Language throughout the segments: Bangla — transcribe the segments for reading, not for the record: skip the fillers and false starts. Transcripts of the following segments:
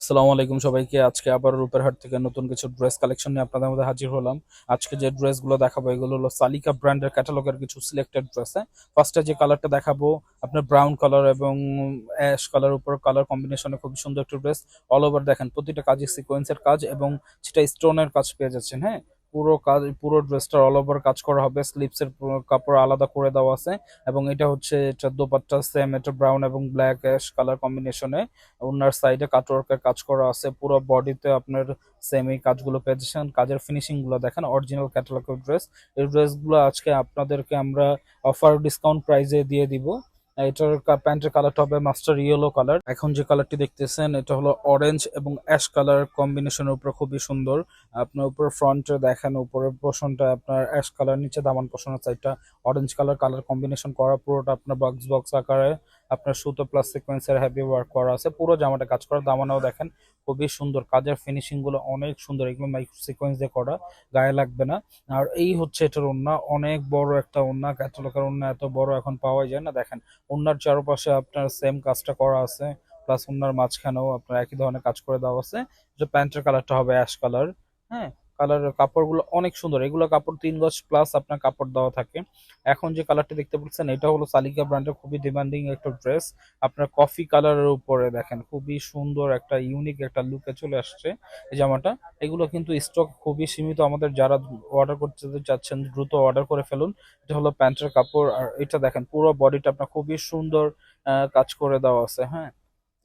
আসসালামু আলাইকুম সবাইকে। আজকে আবার রূপেরহাট থেকে নতুন কিছু ড্রেস কালেকশন নিয়ে আপনাদের মধ্যে হাজির হলাম। আজকে যে ড্রেসগুলো দেখাবো এগুলো হলো সালিকা ব্র্যান্ডের ক্যাটালগের কিছু সিলেক্টেড ড্রেস। ফার্স্টে যে কালারটা দেখাবো আপনার ব্রাউন কালার এবং অ্যাশ কালার উপর কালার কম্বিনেশনে খুব সুন্দর একটা ড্রেস। অল ওভার দেখেন প্রতিটা কাজে সিকোয়েন্সের কাজ এবং সেটা স্টোনের কাজ পেয়ে যাচ্ছেন। হ্যাঁ, পুরো কাজ পুরো ড্রেসটার অল ওভার কাজ করা হবে। স্লিপসের কাপড় আলাদা করে দেওয়া আছে এবং এটা হচ্ছে এটা দোপাট্টা সেম, এটা ব্রাউন এবং ব্ল্যাক অ্যাশ কালার কম্বিনেশনে। ওনার সাইডে কাটওয়ার্কের কাজ করা আছে, পুরো বডিতে আপনার সেম এই কাজগুলো পেয়েছেন। কাজের ফিনিশিং গুলো দেখেন, অরিজিনাল ক্যাটালগের ড্রেস। এই ড্রেসগুলো আজকে আপনাদেরকে আমরা অফার ডিসকাউন্ট প্রাইজে দিয়ে দিব। এটার প্যান্টের কালারটা হবে মাস্টার ইয়েলো কালার। এখন যে কালারটি দেখতেছেন এটা হলো অরেঞ্জ এবং অ্যাশ কালার কম্বিনেশনের উপর খুবই সুন্দর। আপনার উপর ফ্রন্টে দেখেন উপরের পোর্শনটা আপনার অ্যাশ কালার, নিচে দামান পোর্শনের সাইডটা অরেঞ্জ কালার কালার কম্বিনেশন করা, পুরোটা আপনার বক্স বক্স আকারে আপনার সুতো প্লাস সিকোয়েন্সের হেভি ওয়ার্ক করা আছে। পুরো জামাটা কাজ করা, দামানাও দেখেন খুবই সুন্দর। কাজের ফিনিশিং গুলো অনেক সুন্দর, এগুলো মাইক্রো সিকোয়েন্স দিয়ে করা, গায়ে লাগবে না। আর এই হচ্ছে এটার ওড়না, অনেক বড় একটা ওড়না। ক্যাটালগের ওড়না এত বড় এখন পাওয়া যায় না। দেখেন ওড়নার চারপাশে আপনার সেম কাজটা করা আছে, প্লাস ওড়নার মাঝখানেও আপনার একই ধরনের কাজ করে দেওয়া আছে। যে প্যান্টের কালারটা হবে অ্যাশ কালার। হ্যাঁ, কালার কাপড়গুলো অনেক সুন্দর, এগুলো কাপড় 3 গজ প্লাস আপনার কাপড় দেওয়া থাকে। এখন যে কালারটি দেখতে পাচ্ছেন এটা হলো সালিকা ব্র্যান্ডের খুবই ডিমান্ডিং একটা ড্রেস। আপনার কফি কালারের উপরে দেখেন খুবই সুন্দর একটা ইউনিক একটা লুকে চলে আসছে এই জামাটা। এগুলো কিন্তু স্টক খুবই সীমিত, আমাদের যারা অর্ডার করতে চাচ্ছেন দ্রুত অর্ডার করে ফেলুন। এটা হলো প্যান্টের কাপড়, আর এটা দেখেন পুরো বডিটা আপনার খুবই সুন্দর কাজ করে দেওয়া আছে। হ্যাঁ,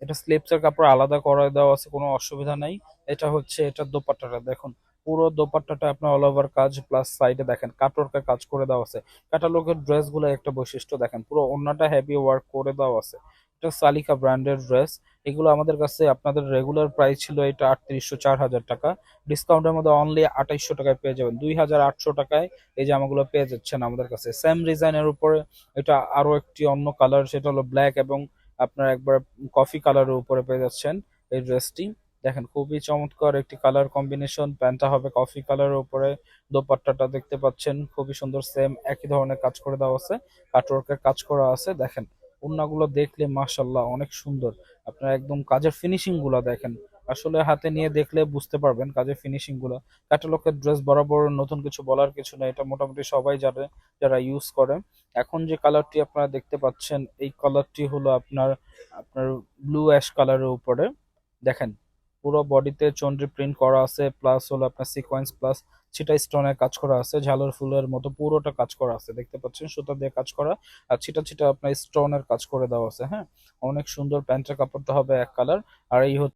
এটা স্লিপসের কাপড় আলাদা করে দেওয়া আছে, কোনো অসুবিধা নাই। এটা হচ্ছে এটার দোপাট্টাটা দেখুন, পুরো দোপাট্টাটা আপনার অল ওভার কাজ, প্লাস সাইডে দেখেন কাটওয়ার্কের কাজ করে দেওয়া আছে। ক্যাটালগের ড্রেসগুলো একটা বৈশিষ্ট্য দেখেন, পুরো ওড়নাটা হেভি ওয়ার্ক করে দেওয়া আছে। এটা সালিকা ব্র্যান্ডের ড্রেস। এগুলো আমাদের কাছে আপনাদের রেগুলার প্রাইস ছিল এটা 3800 4000 টাকা। ডিসকাউন্টের মধ্যে অনলি 2800 টাকায় পেয়ে যাবেন, 2800 টাকায় এই জামাগুলো পেয়ে যাচ্ছেন আমাদের কাছে। সেম ডিজাইনের উপরে এটা আরো একটি অন্য কালার, সেটা হলো ব্ল্যাক এবং আপনার একবার কফি কালারের উপরে পেয়ে যাচ্ছেন এই ড্রেসটি। দেখেন খুবই চমৎকার একটি কালার কম্বিনেশন, প্যান্টটা হবে কফি কালারের উপরে। দোপাট্টাটা দেখতে পাচ্ছেন খুবই সুন্দর, সেম একই ধরনের কাজ করে দেওয়া আছে, কাটওয়ার্কের কাজ করা আছে। দেখেন ওড়নাগুলো দেখলে মাশাল্লাহ অনেক সুন্দর। আপনার একদম কাজের ফিনিশিং গুলা দেখেন, আসলে হাতে নিয়ে দেখলে বুঝতে পারবেন কাজের ফিনিশিং গুলা। ক্যাটালগের ড্রেস বরাবর নতুন কিছু বলার কিছু নেই, এটা মোটামুটি সবাই জানে যারা ইউজ করে। এখন যে কালারটি আপনারা দেখতে পাচ্ছেন এই কালারটি হলো আপনার আপনার ব্লু অ্যাশ কালারের উপরে। দেখেন পুরো বডিতে চন্ডী প্রিন্ট করা আছে, প্লাস হলো আপনার সিকোয়েন্স প্লাস ছিটা স্টোনের কাজ করা আছে, ঝালর ফুলের মতো পুরোটা কাজ করা আছে, দেখতে পাচ্ছেন সুতা দিয়ে কাজ করা। আর ছিটা ছিটা আপনার স্টোনের কাজ করে দেওয়া আছে। হ্যাঁ, অনেক সুন্দর। প্যান্টের কাপড়টা হবে এক কালার। আর এই